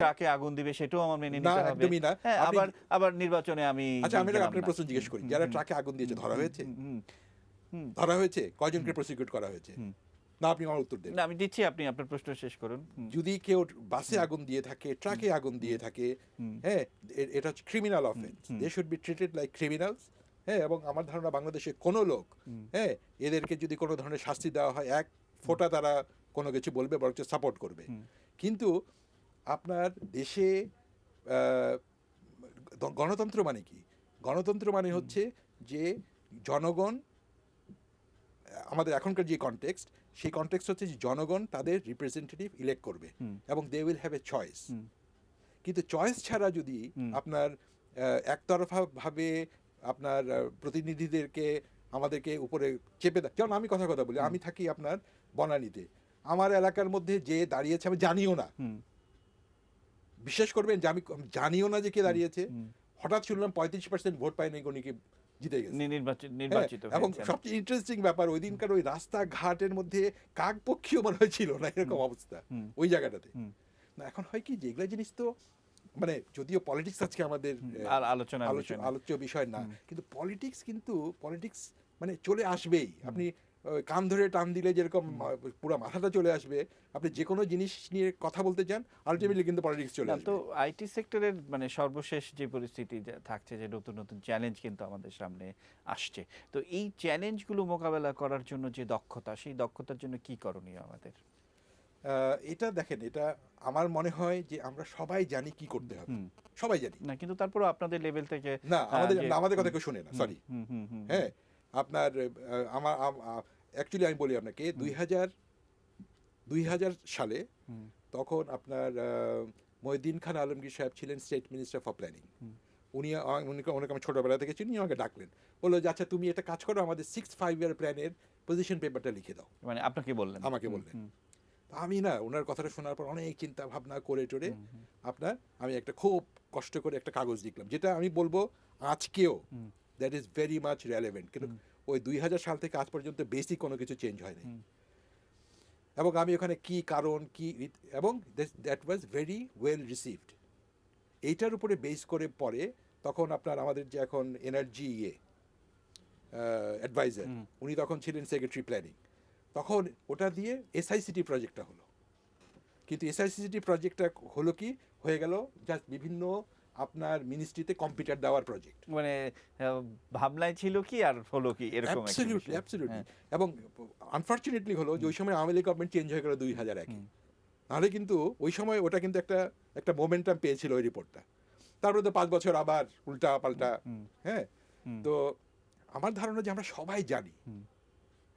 ট্রাকে আগুন দিবে সেটাও আমার মেনে না, নিতে হবে। একদমই না। হ্যাঁ, আপনি আবার নির্বাচনে আমি আচ্ছা, আমি গেলাম আপনার না। প্রশ্ন জিজ্ঞেস করি, যারা ট্রাকে আগুন দিয়েছে ধরা হয়েছে? ধরা হয়েছে? কয়জনকে প্রসিকিউট করা হয়েছে? না, আপনি আমার উত্তর দেন। না, আমি দিচ্ছি, আপনি আপনার প্রশ্ন শেষ করুন। যদি কেউ বাসে আগুন দিয়ে থাকে, ট্রাকে আগুন দিয়ে থাকে, হ্যাঁ, এটা হচ্ছে criminal offence. They should be treated like criminals. হ্যাঁ, এবং আমার ধারণা বাংলাদেশে কোনো লোক, হ্যাঁ, এদেরকে যদি কোনো ধরনের শাস্তি দেওয়া হয়, এক ফোঁটা তারা কোনো কিছু বলবে, বরঞ্চ সাপোর্ট করবে। কিন্তু আপনার দেশে গণতন্ত্র মানে কি? গণতন্ত্র মানে হচ্ছে যে জনগণ, আমাদের এখনকার যে কনটেক্সট, সেই কনটেক্সট হচ্ছে যে জনগণ তাদের রিপ্রেজেন্টেটিভ ইলেক্ট করবে এবং they will have a choice. কিন্তু চয়েস ছাড়া যদি আপনার একতরফাভাবে আপনার প্রতিনিধিদেরকে আমাদেরকে উপরে চেপে দেয়, যেমন আমি কথা বলি, আমি থাকি আপনার বনানীতে, আমার এলাকার মধ্যে যে দাঁড়িয়েছে আমি জানিও না, বিশ্বাস করবেন যে আমি জানিও না যে কে দাঁড়িয়েছে, হঠাৎ শুনলাম 35% ভোট পায়নি, গণিকে জিতে গেছে। নির্বাচিত এবং হয়েছেন। সবচেয়ে ইন্টারেস্টিং ব্যাপার, ওই দিনকার ওই রাস্তাঘাটের মধ্যে কাকপক্ষীয় মনে হয়েছিল না, এরকম অবস্থা ওই জায়গাটাতে। না, এখন হয় কি যে এগুলো জিনিস তো মানে, যদিও পলিটিক্স আজকে আমাদের আলোচ্য বিষয় না, কিন্তু পলিটিক্স মানে চলে আসবেই। আপনি কান ধরে টান দিলে যেরকম পুরো মাথাটা চলে আসবে, আপনি যে কোনো জিনিস নিয়ে কথা বলতে চান, আলটিমেটলি কিন্তু পলিটিক্স চলে আসবে। তো আইটি সেক্টরের মানে সর্বশেষ যে পরিস্থিতি থাকছে, যে নতুন নতুন চ্যালেঞ্জ কিন্তু আমাদের সামনে আসছে, তো এই চ্যালেঞ্জগুলো মোকাবেলা করার জন্য যে দক্ষতা, সেই দক্ষতার জন্য কি করণীয় আমাদের? এটা দেখেন, এটা আমার মনে হয় যে আমরা সবাই জানি কি করতে হবে, সবাই জানি না, কিন্তু তারপরও আপনাদের লেভেল থেকে না, আমাদের কথা কেউ শোনে না, সরি। হ্যাঁ, আপনার আমার অ্যাকচুয়ালি আমি বলি আপনাকে, 2000 সালে তখন আপনার মহিউদ্দিন খান আলমগীর সাহেব ছিলেন স্টেট মিনিস্টার ফর প্ল্যানিং। ওনাকে আমি ছোটোবেলা থেকে চিনি, আমাকে ডাকলেন, বললো যে আচ্ছা তুমি একটা কাজ করো, আমাদের 6 5 year প্ল্যানের পজিশন পেপারটা লিখে দাও। মানে আপনাকে বললেন? আমাকে বললেন। আমি না, ওনার কথাটা শোনার পর অনেক চিন্তা ভাবনা করে টোরে আমি একটা খুব কষ্ট করে একটা কাগজ লিখলাম, যেটা আমি বলবো আজকেও that is very much relevant. কিন্তু ওই 2000 সাল থেকে আজ পর্যন্ত বেসিক কোনো কিছু চেঞ্জ হয়নি। এবং আমি ওখানে কি কারণ কি, এবং that was very well received. এইটার উপরে বেস করে পরে তখন আপনার আমাদের যে এখন এনার্জি অ্যাডভাইজার, উনি তখন ছিলেন সেক্রেটারি প্ল্যানিং, তখন ওটা দিয়ে এসআইসিটি প্রজেক্টটা হলো। কিন্তু এসআইসিটি প্রজেক্টটা হলো কি, হয়ে গেল জাস্ট বিভিন্ন আপনার মিনিস্ট্রিতে কম্পিউটার দেওয়ার প্রজেক্ট। মানে ভাবনায় ছিল কি আর হলো কি, এরকম একটা বিষয়। অ্যাবসলিউটলি। এবং আনফর্চুনেটলি হলো যে ওই সময় আওয়ামী লীগ গভর্নমেন্ট চেঞ্জ হয়ে গেল 2001-এ। নাহলে কিন্তু ওই সময় ওটা কিন্তু একটা মোমেন্টাম পেয়েছিল ওই রিপোর্টটা। তারপরে তো 5 বছর আবার উল্টা পাল্টা। হ্যাঁ, তো আমার ধারণা যে আমরা সবাই জানি,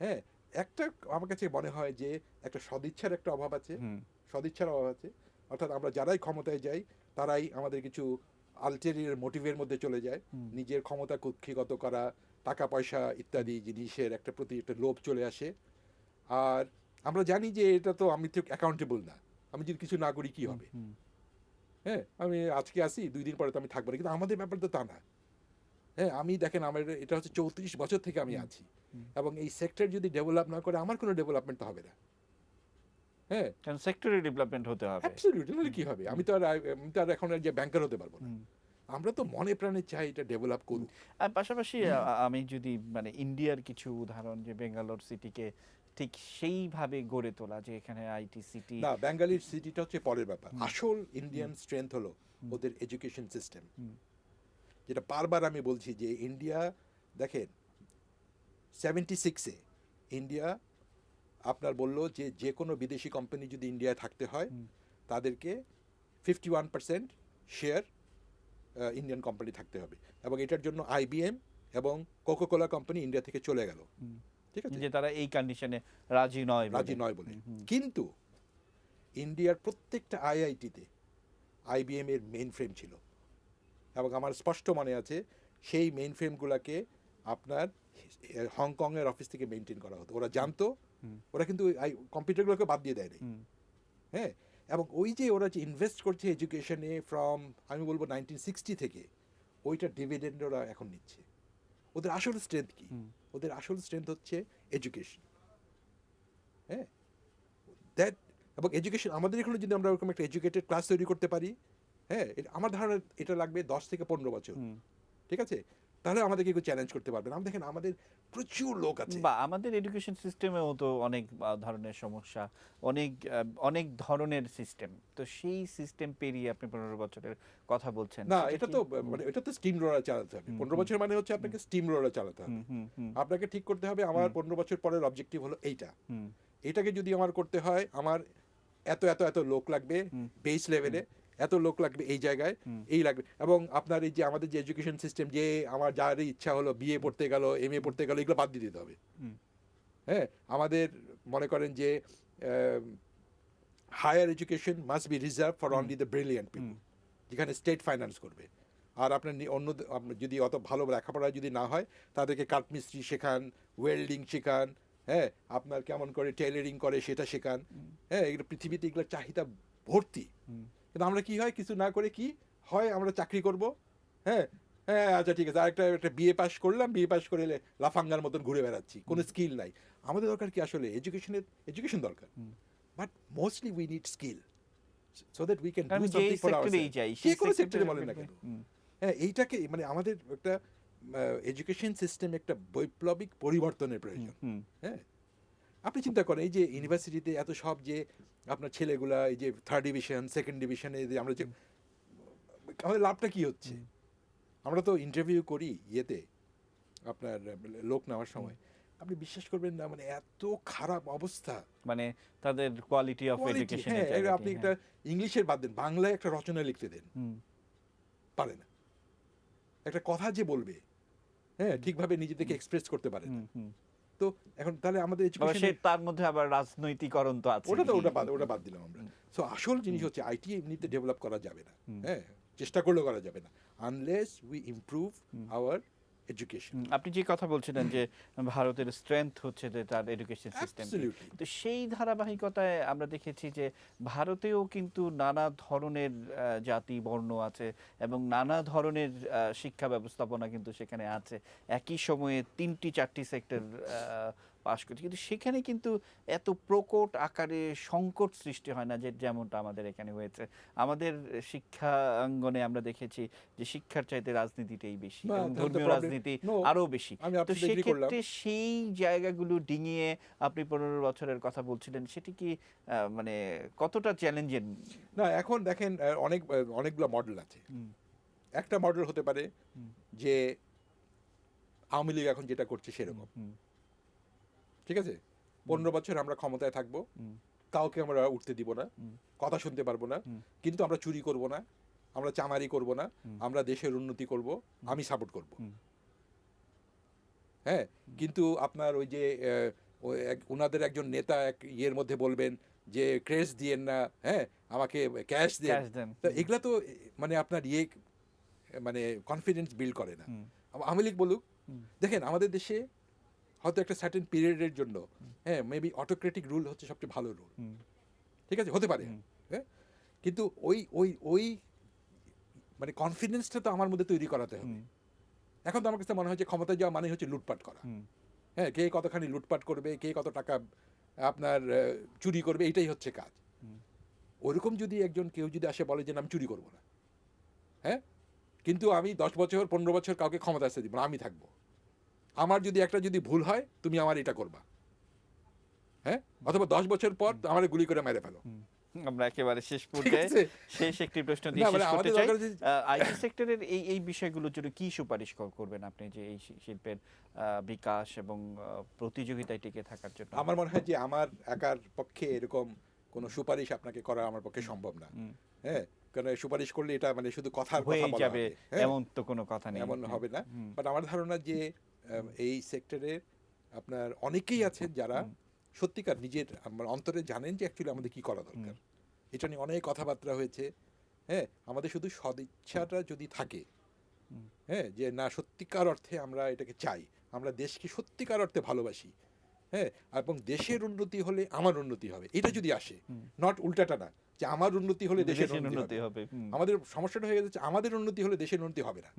হ্যাঁ, একটা আমার কাছে মনে হয় যে একটা সদিচ্ছার একটা অভাব আছে, অর্থাৎ আমরা যারাই ক্ষমতায় যাই তারাই আমাদের কিছু আলটেরিয়র মোটিভের মধ্যে চলে যায়, নিজের ক্ষমতা কুক্ষিগত করা, টাকা পয়সা ইত্যাদি জিনিসের প্রতি একটা লোভ চলে আসে। আর আমরা জানি যে এটা তো আমি তো অ্যাকাউন্টেবল না, আমি যদি কিছু না করি কি হবে। হ্যাঁ, আমি আজকে আসি, 2 দিন পরে তো আমি থাকবো না, কিন্তু আমাদের ব্যাপার তো তা না। হ্যাঁ, আমি দেখেন, আমার এটা হচ্ছে 34 বছর থেকে আমি আছি, এবং এই সেক্টর যদি ডেভেলপ না করে আমার কোনো ডেভেলপমেন্ট তো হবে না। হ্যাঁ, কারণ সেক্টরে ডেভেলপমেন্ট হতে হবে। অ্যাবসলিউটলি, তাহলে কি হবে? আমি তো আর এখন আর যে ব্যাংকার হতে পারবো না। আমরা তো মনে প্রাণে চাই এটা ডেভেলপ করুক। আর পাশাপাশি আমি যদি মানে ইন্ডিয়ার কিছু উদাহরণ, যে বেঙ্গালোর সিটিকে ঠিক সেইভাবে গড়ে তোলা, যে এখানে আইটি সিটি। না, বেঙ্গালির সিটিটা হচ্ছে পরের ব্যাপার। আসল ইন্ডিয়ান স্ট্রেংথ হলো ওদের এডুকেশন সিস্টেম, যেটা বারবার আমি বলছি যে ইন্ডিয়া, দেখেন 76-এ ইন্ডিয়া আপনার বললো যে যে কোনো বিদেশি কোম্পানি যদি ইন্ডিয়ায় থাকতে হয় তাদেরকে 51% শেয়ার ইন্ডিয়ান কোম্পানি থাকতে হবে, এবং এটার জন্য আইবিএম এবং কোকাকোলা কোম্পানি ইন্ডিয়া থেকে চলে গেল। ঠিক আছে, যে তারা এই কন্ডিশনে রাজি নয় বলে। কিন্তু ইন্ডিয়ার প্রত্যেকটা আইআইটিতে আইবিএম এর মেইন ফ্রেম ছিল, এবং আমার স্পষ্ট মনে আছে সেই মেইন ফ্রেমগুলোকে আপনার হংকংয়ের অফিস থেকে মেনটেন করা হতো। ওরা জানতো, ওরা কিন্তু কম্পিউটারগুলোকে বাদ দিয়ে দেয়নি। হ্যাঁ, এবং ওই যে ওরা যে ইনভেস্ট করছে এডুকেশনে ফ্রম, আমি বলবো 1960 থেকে, ওইটা ডিভিডেন্ড ওরা এখন নিচ্ছে। ওদের আসল স্ট্রেংথ কি? ওদের আসল স্ট্রেংথ হচ্ছে এডুকেশন। হ্যাঁ, দ্যাট, এবং এডুকেশন আমাদের এখানে যদি আমরা ওরকম একটা এডুকেটেড ক্লাস তৈরি করতে পারি, হ্যাঁ, আমার ধারণা এটা লাগবে 10 থেকে 15 বছর, ঠিক আছে? তাহলে আমাদেরকে কেউ চ্যালেঞ্জ করতে পারবে না। আমরা দেখেন আমাদের প্রচুর লোক আছে। বা আমাদের এডুকেশন সিস্টেমেও তো অনেক ধরনের সমস্যা, অনেক ধরনের সিস্টেম, তো সেই সিস্টেম পেরিয়ে আপনি 15 বছরের কথা বলছেন। না, সেটা এটা কি- তো মানে এটা তো স্টিম রোলার চালাতে হবে। 15 বছর মানে হচ্ছে আপনাকে স্টিম রোলার চালাতে হবে। আপনাকে ঠিক করতে হবে আমার 15 বছর পরের অবজেক্টিভ হলো এইটা। এটাকে যদি আমার করতে হয়, আমার এত এত এত লোক লাগবে বেস লেভেলে, এত লোক লাগবে এই জায়গায়, এই লাগবে। এবং আপনার এই যে আমাদের যে এডুকেশন সিস্টেম, যে আমার যার ইচ্ছা হলো বিএ পড়তে গেল, এমএ পড়তে গেল, এগুলো বাদ দিয়ে দিতে হবে। হ্যাঁ, আমাদের মনে করেন যে higher education must be reserve for only the brilliant people, যেখানে স্টেট ফাইন্যান্স করবে। আর আপনার আপনার যদি অত ভালো লেখাপড়া যদি না হয়, তাদেরকে কাঠমিস্ত্রি শেখান, ওয়েল্ডিং শেখান, হ্যাঁ, আপনার কেমন করে টেইলারিং করে সেটা শেখান। হ্যাঁ, এগুলো পৃথিবীতে এগুলো চাহিদা ভর্তি। কিন্তু আমরা কি হয়, কিছু না করে কি হয়, আমরা চাকরি করব। হ্যাঁ, হ্যাঁ, আচ্ছা ঠিক আছে, একটা বিএ পাস করলাম, বিএ পাস করে লাফাঙ্গার মতন ঘুরে বেড়াচ্ছি, কোনো স্কিল নাই। আমাদের দরকার কি আসলে এডুকেশন দরকার, but mostly we need skill so that we can do আমি যেই সামথিং ফর সেক্টরেই আওয়ারসেলফ। যাই, যে সেই কোনো সেক্টরে সেক্টরে বলেন না কেন, হ্যাঁ, এইটাকে মানে আমাদের একটা এডুকেশন সিস্টেম একটা বৈপ্লবিক পরিবর্তনের প্রয়োজন। হ্যাঁ, আপনি চিন্তা করেন এই যে ইউনিভার্সিটিতে এত সব যে আপনার ছেলেগুলা এই যে 3rd ডিভিশন 2nd ডিভিশনে যে আমরা যে আমাদের লাভটা কি হচ্ছে? আমরা তো ইন্টারভিউ করি ইয়েতে আপনার লোক নেওয়ার সময়, আপনি বিশ্বাস করবেন না, মানে এত খারাপ অবস্থা, মানে তাদের কোয়ালিটি অফ কোয়ালিটি। এডুকেশনের হ্যাঁ, আপনি একটা ইংলিশের বাদ দেন, বাংলায় একটা রচনা লিখতে দেন, পারে না। একটা কথা যে বলবে, হ্যাঁ, ঠিকভাবে নিজে থেকে এক্সপ্রেস করতে পারে না। তো এখন তাহলে আমাদের এডুকেশন, তার মধ্যে আবার রাজনৈতিকরণ তো আছে। ওটা বাদ দিলাম আমরা। সো আসল জিনিস হচ্ছে আইটি এমনিতে ডেভেলপ করা যাবে না, হ্যাঁ, চেষ্টা করলেও করা যাবে না unless we improve hour education. আপনি যে কথা বলছিলেন যে ভারতের স্ট্রেংথ হচ্ছে যে তার এডুকেশন সিস্টেম, তো সেই ধারাবাহিকতায় আমরা দেখেছি যে ভারতেও কিন্তু নানা ধরনের জাতি বর্ণ আছে এবং নানা ধরনের শিক্ষা ব্যবস্থাপনা কিন্তু সেখানে আছে। একই সময়ে 3টি 4টি সেক্টর পাশ করছে, কিন্তু সেখানে কিন্তু এত প্রকট আকারে সংকট সৃষ্টি হয় না যে যেমনটা আমাদের এখানে হয়েছে। আমাদের শিক্ষাঙ্গনে আমরা দেখেছি যে শিক্ষার চাইতে রাজনীতিটাই বেশি এবং ধর্মীয় রাজনীতি আরো বেশি। তো সেক্ষেত্রে সেই জায়গাগুলো ডিঙিয়ে আপনি 15 বছরের কথা বলছিলেন, সেটি কি মানে কতটা চ্যালেঞ্জিং? না, এখন দেখেন অনেকগুলো মডেল আছে। একটা মডেল হতে পারে যে আওয়ামী লীগ এখন যেটা করছে সেরকম, ঠিক আছে, 15 বছর আমরা ক্ষমতায় থাকবো, কাউকে আমরা উঠতে দিব না, কথা শুনতে পারবো না, কিন্তু আমরা চুরি করব না, আমরা চামারি করব না, আমরা দেশের উন্নতি করব, আমি সাপোর্ট করব। হ্যাঁ, কিন্তু আপনার ওই যে ওনাদের একজন নেতা ইয়ের মধ্যে বলবেন যে ক্রেস দিয়েন না, হ্যাঁ, আমাকে ক্যাশ দেন। এগুলা তো মানে আপনার মানে কনফিডেন্স বিল্ড করে না। আওয়ামী লীগ বলুক, দেখেন আমাদের দেশে হয়তো একটা সার্টেন পিরিয়ডের জন্য, হ্যাঁ, মেবি অটোক্রেটিক রুল হচ্ছে সবচেয়ে ভালো রুল, ঠিক আছে, হতে পারে, হ্যাঁ, কিন্তু ওই মানে কনফিডেন্সটা তো আমার মধ্যে তৈরি করাতে হবে। এখন তো আমার কাছে মনে হয় যে ক্ষমতায় যাওয়া মানে হচ্ছে লুটপাট করা। হ্যাঁ, কে কতখানি লুটপাট করবে, কে কত টাকা আপনার চুরি করবে, এটাই হচ্ছে কাজ। ওইরকম যদি কেউ যদি আসে বলে যে আমি চুরি করবো না, হ্যাঁ, কিন্তু আমি 10 বছর 15 বছর কাউকে ক্ষমতা আসতে দিব না, আমি থাকবো, আমার যদি ভুল হয় তুমি আমার এটা করবা, হ্যাঁ, অথবা 10 বছর পর আমার গুলি করে মেরে ফেলো। আমরা একেবারে শেষ পর্যায়ে শেষ একটি প্রশ্ন দিয়ে শেষ করতে চাই। আইটি সেক্টরের এই বিষয়গুলোর জন্য কি সুপারিশ করবেন আপনি, যে এই শিল্পের বিকাশ এবং প্রতিযোগিতায় টিকে থাকার জন্য? আমার মনে হয় যে আমার একার পক্ষে এরকম কোনো সুপারিশ আপনাকে করা আমার পক্ষে সম্ভব না। হ্যাঁ, কারণ সুপারিশ করলে এটা মানে শুধু কথার কথা বলা যাবে, এমন তো কোনো কথা নেই, এমন হবে না। বাট আমার ধারণা যে এই সেক্টরে আপনার অনেকেই আছেন যারা সত্যিকার নিজের অন্তরে জানেন যে অ্যাকচুয়ালি আমাদের কি করা দরকার। এটা নিয়ে অনেক কথাবার্তা হয়েছে। হ্যাঁ, আমাদের শুধু সদিচ্ছাটা যদি থাকে, হ্যাঁ, যে না সত্যিকার অর্থে আমরা এটাকে চাই, আমরা দেশকে সত্যিকার অর্থে ভালোবাসি, হ্যাঁ, এবং দেশের উন্নতি হলে আমার উন্নতি হবে, এটা যদি আসে, নট উল্টাটা না যে আমার উন্নতি হলে দেশের উন্নতি হবে। আমাদের সমস্যাটা হয়ে গেছে আমাদের উন্নতি হলে দেশের উন্নতি হবে না,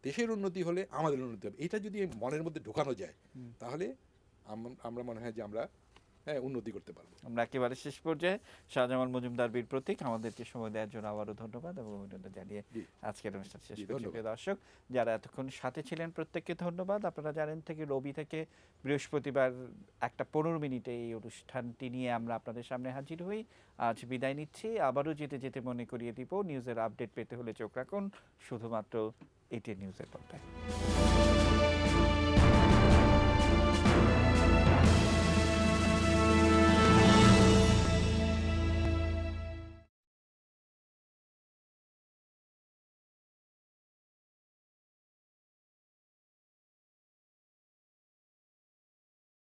দেশের উন্নতি হলে আমাদের উন্নতি হবে। এটা যদি মনের মধ্যে ঢোকানো যায়, তাহলে আমরা মনে হয় যে আমরা উন্নতি করতে পারবো। আমরা একেবারে শেষ পর্যায়ে শাহজামাল মজুমদার বীর প্রতীক আমাদেরকে সময় দেওয়ার জন্য আবারও ধন্যবাদ এবং অভিনন্দন জানিয়ে জি। আজকের অনুষ্ঠান শেষ জি, করছি। ধন্যবাদ। প্রিয় দর্শক যারা এতক্ষণ সাথে ছিলেন প্রত্যেককে ধন্যবাদ। আপনারা জানেন থেকে রবি থেকে বৃহস্পতিবার 1:15 এই অনুষ্ঠানটি নিয়ে আমরা আপনাদের সামনে হাজির হই। আজ বিদায় নিচ্ছি। আবারও যেতে যেতে মনে করিয়ে দিব নিউজের আপডেট পেতে হলে চোখ রাখুন শুধুমাত্র এটি নিউজের পর্দায়।